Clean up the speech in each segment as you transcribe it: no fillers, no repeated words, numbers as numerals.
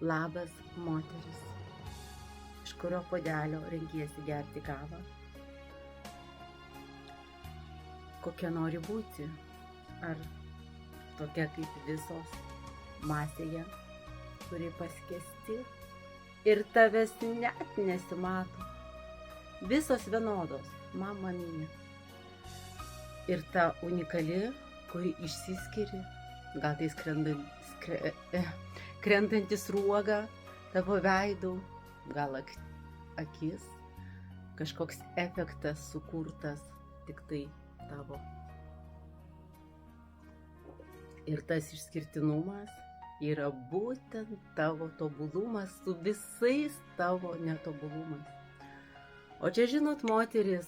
Labas, moteris, iš kurio puodelio renkiesi gerti kavą? Kokia nori būti? Ar tokia kaip visos masėje, kuri paskesti ir tavęs net nesimato? Visos vienodos, mama mia. Ir ta unikali, kuri išsiskiri, gal tai krentantis ruoga tavo veidų, gal akis, kažkoks efektas sukurtas tik tai tavo. Ir tas išskirtinumas yra būtent tavo tobulumas su visais tavo netobulumais. O čia, žinot, moteris,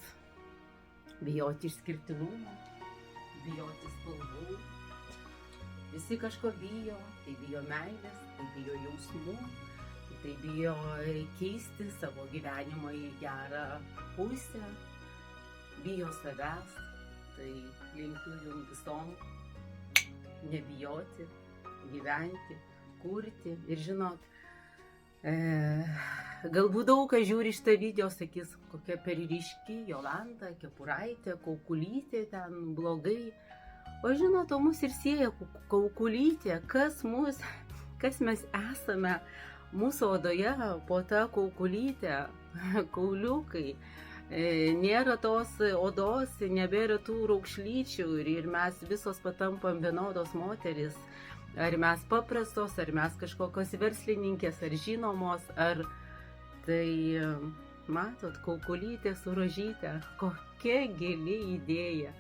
bijoti išskirtinumo, bijoti spalvų. Visi kažko bijo, tai bijo meilės, tai bijo jausmų, tai bijo keisti savo gyvenimą į gerą pusę, bijo savęs, tai linkiu jums visom nebijoti, gyventi, kurti. Ir žinot, galbūt daug kas žiūri šitą video, sakys, kokia per ryški Jolanta, kepuraitė, kaukulytė, ten blogai. O žinot, o mus ir sieja kaukulytė, kas mes esame mūsų odoje po tą kaukulytę, kauliukai. Nėra tos odos, nebėra tų raukšlyčių ir mes visos patampam vienodos moteris. Ar mes paprastos, ar mes kažkokios verslininkės, ar žinomos, ar tai, matot, kaukulytė su rožyte, kokia gili idėja.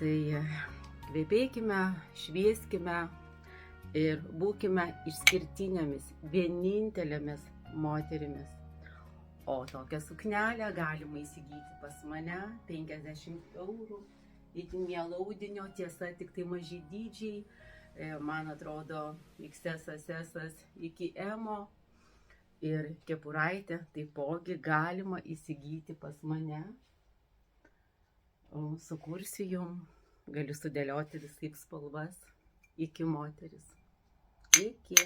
Tai kvepėkime, švieskime ir būkime išskirtinėmis, vienintelėmis moterimis. O tokią suknelę galima įsigyti pas mane 50 €, itin mielo audinio, tiesa, tik tai maži dydžiai, man atrodo, XS, SS iki M. Ir kepuraitę taipogi galima įsigyti pas mane. Sukursiu jum, galiu sudėlioti visaip spalvas iki moteris. Iki.